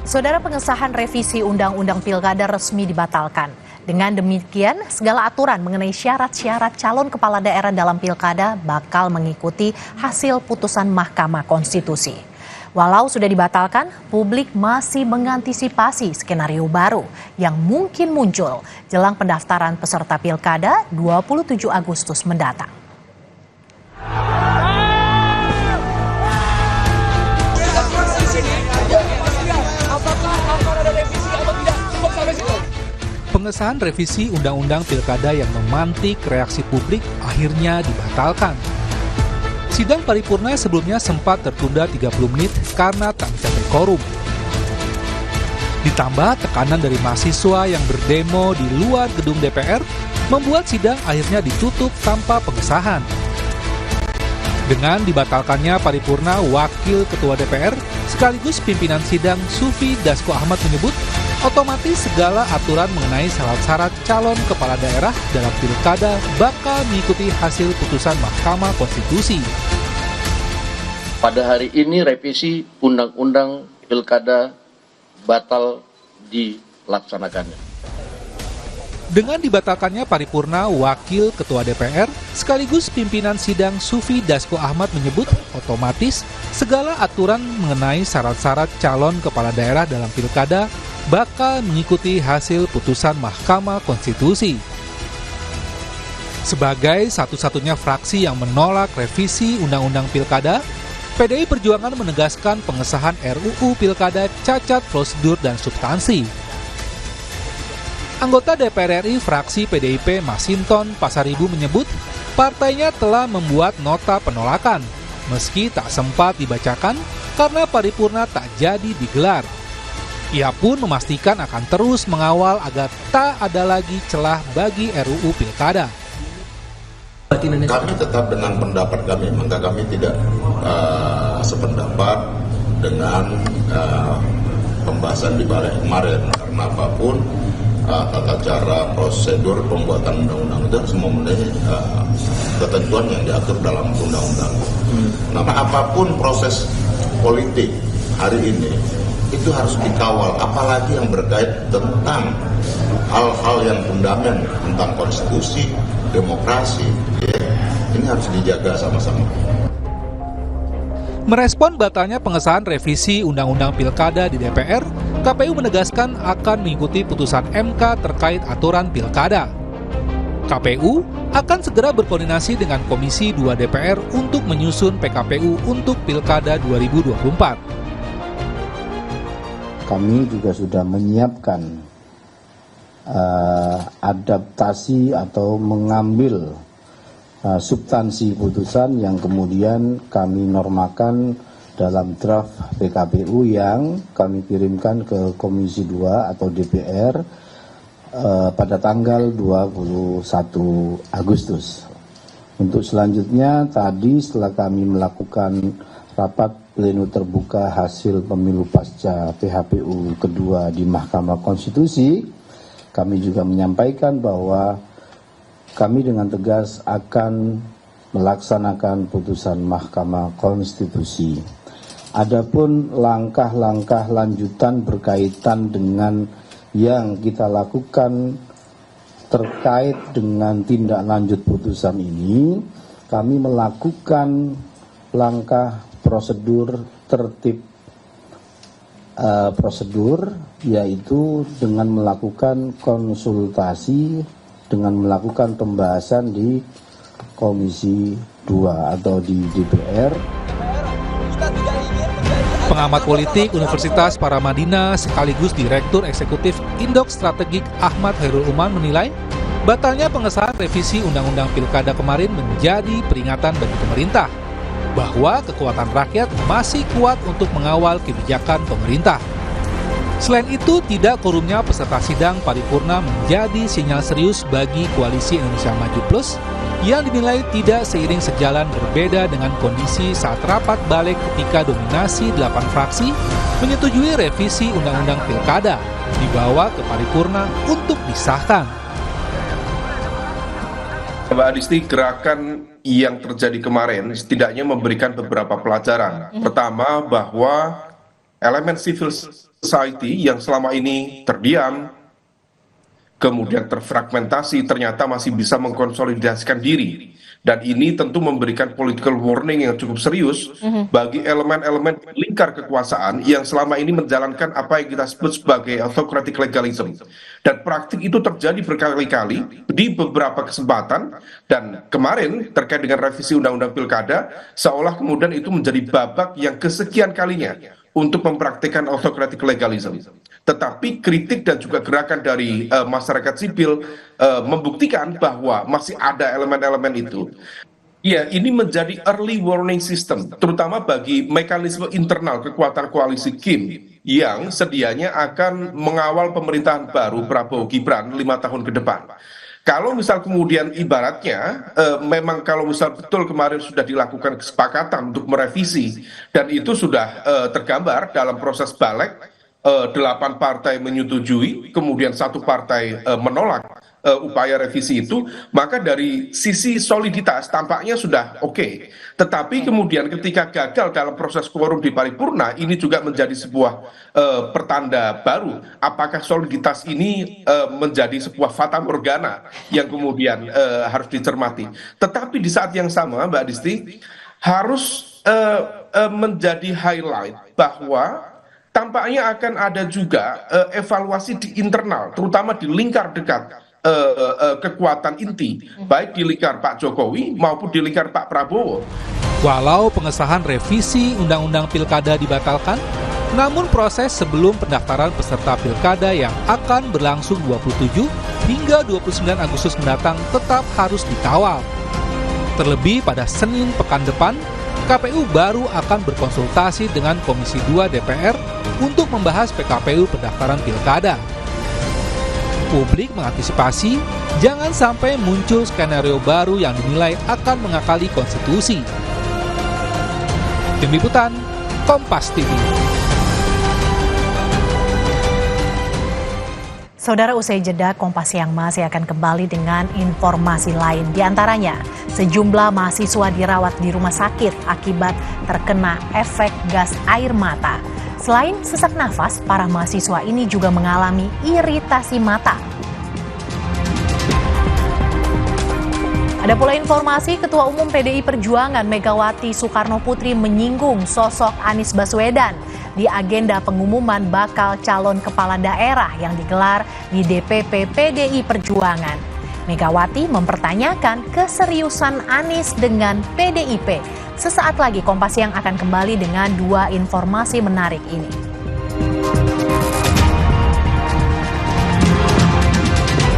Saudara, pengesahan revisi Undang-Undang Pilkada resmi dibatalkan. Dengan demikian, segala aturan mengenai syarat-syarat calon kepala daerah dalam pilkada bakal mengikuti hasil putusan Mahkamah Konstitusi. Walau sudah dibatalkan, publik masih mengantisipasi skenario baru yang mungkin muncul jelang pendaftaran peserta pilkada 27 Agustus mendatang. Pengesahan revisi Undang-Undang Pilkada yang memantik reaksi publik akhirnya dibatalkan. Sidang paripurna sebelumnya sempat tertunda 30 menit karena tak mencapai quorum. Ditambah tekanan dari mahasiswa yang berdemo di luar gedung DPR, membuat sidang akhirnya ditutup tanpa pengesahan. Dengan dibatalkannya paripurna, Wakil Ketua DPR sekaligus pimpinan sidang Sufi Dasko Ahmad menyebut otomatis segala aturan mengenai syarat-syarat calon kepala daerah dalam pilkada bakal mengikuti hasil putusan Mahkamah Konstitusi. Pada hari ini revisi Undang-Undang Pilkada batal dilaksanakannya. Dengan dibatalkannya paripurna, Wakil Ketua DPR sekaligus pimpinan sidang Sufi Dasko Ahmad menyebut otomatis segala aturan mengenai syarat-syarat calon kepala daerah dalam pilkada bakal mengikuti hasil putusan Mahkamah Konstitusi. Sebagai satu-satunya fraksi yang menolak revisi Undang-Undang Pilkada, PDI Perjuangan menegaskan pengesahan RUU Pilkada cacat prosedur dan substansi. Anggota DPR RI fraksi PDIP Masinton Pasaribu menyebut partainya telah membuat nota penolakan, meski tak sempat dibacakan karena paripurna tak jadi digelar. Ia pun memastikan akan terus mengawal agar tak ada lagi celah bagi RUU Pilkada. Kami tetap dengan pendapat kami, maka kami tidak sependapat dengan pembahasan di balik kemarin, karena apapun tata cara prosedur pembuatan undang-undang itu harus memenuhi ketentuan yang diatur dalam undang-undang. Nah, apapun proses politik hari ini itu harus dikawal, apalagi yang berkait tentang hal-hal yang fundamental tentang konstitusi, demokrasi, ya, ini harus dijaga sama-sama. Merespon batalnya pengesahan revisi Undang-Undang Pilkada di DPR, KPU menegaskan akan mengikuti putusan MK terkait aturan pilkada. KPU akan segera berkoordinasi dengan Komisi 2 DPR untuk menyusun PKPU untuk Pilkada 2024. Kami juga sudah menyiapkan adaptasi atau mengambil substansi putusan yang kemudian kami normakan dalam draft PKPU yang kami kirimkan ke Komisi 2 atau DPR pada tanggal 21 Agustus. Untuk selanjutnya tadi setelah kami melakukan rapat pleno terbuka hasil pemilu pasca PHPU kedua di Mahkamah Konstitusi, kami juga menyampaikan bahwa kami dengan tegas akan melaksanakan putusan Mahkamah Konstitusi. Adapun langkah-langkah lanjutan berkaitan dengan yang kita lakukan terkait dengan tindak lanjut putusan ini, kami melakukan langkah prosedur tertib prosedur, yaitu dengan melakukan konsultasi, dengan melakukan pembahasan di Komisi 2 atau di DPR. Pengamat politik Universitas Paramadina sekaligus Direktur Eksekutif Indok Strategik Ahmad Khairul Uman menilai batalnya pengesahan revisi Undang-Undang Pilkada kemarin menjadi peringatan bagi pemerintah bahwa kekuatan rakyat masih kuat untuk mengawal kebijakan pemerintah. Selain itu, tidak quorumnya peserta sidang paripurna menjadi sinyal serius bagi Koalisi Indonesia Maju Plus yang dinilai tidak seiring sejalan berbeda dengan kondisi saat rapat balik ketika dominasi 8 fraksi menyetujui revisi Undang-Undang Pilkada dibawa ke paripurna untuk disahkan. Mbak Adisti, gerakan yang terjadi kemarin setidaknya memberikan beberapa pelajaran. Pertama, bahwa elemen civil society yang selama ini terdiam, kemudian terfragmentasi, ternyata masih bisa mengkonsolidasikan diri. Dan ini tentu memberikan political warning yang cukup serius bagi elemen-elemen lingkar kekuasaan yang selama ini menjalankan apa yang kita sebut sebagai autocratic legalism. Dan praktik itu terjadi berkali-kali di beberapa kesempatan, dan kemarin terkait dengan revisi Undang-Undang Pilkada, seolah kemudian itu menjadi babak yang kesekian kalinya untuk mempraktikkan autocratic legalism. Tetapi kritik dan juga gerakan dari masyarakat sipil membuktikan bahwa masih ada elemen-elemen itu. Ya, ini menjadi early warning system, terutama bagi mekanisme internal kekuatan koalisi Kim yang sedianya akan mengawal pemerintahan baru Prabowo Gibran 5 tahun ke depan. Kalau misal kemudian ibaratnya memang kalau misal betul kemarin sudah dilakukan kesepakatan untuk merevisi dan itu sudah tergambar dalam proses balik, 8 partai menyetujui, kemudian 1 partai menolak upaya revisi itu, maka dari sisi soliditas tampaknya sudah oke. Tetapi kemudian ketika gagal dalam proses quorum di paripurna, ini juga menjadi sebuah pertanda baru. Apakah soliditas ini menjadi sebuah fata morgana yang kemudian harus dicermati. Tetapi di saat yang sama, Mbak Disti, harus menjadi highlight bahwa tampaknya akan ada juga evaluasi di internal, terutama di lingkar dekat kekuatan inti, baik di lingkar Pak Jokowi maupun di lingkar Pak Prabowo. Walau pengesahan revisi Undang-Undang Pilkada dibatalkan, namun proses sebelum pendaftaran peserta Pilkada yang akan berlangsung 27 hingga 29 Agustus mendatang tetap harus dikawal. Terlebih pada Senin pekan depan, KPU baru akan berkonsultasi dengan Komisi 2 DPR untuk membahas PKPU pendaftaran Pilkada. Publik mengantisipasi jangan sampai muncul skenario baru yang dinilai akan mengakali konstitusi. Tim Liputan, Kompas TV. Saudara, usai jeda, Kompas Siang masih akan kembali dengan informasi lain. Di antaranya, sejumlah mahasiswa dirawat di rumah sakit akibat terkena efek gas air mata. Selain sesak nafas, para mahasiswa ini juga mengalami iritasi mata. Ada pula informasi Ketua Umum PDI Perjuangan Megawati Soekarnoputri menyinggung sosok Anies Baswedan di agenda pengumuman bakal calon kepala daerah yang digelar di DPP PDI Perjuangan. Megawati mempertanyakan keseriusan Anies dengan PDIP. Sesaat lagi Kompas Siang akan kembali dengan 2 informasi menarik ini.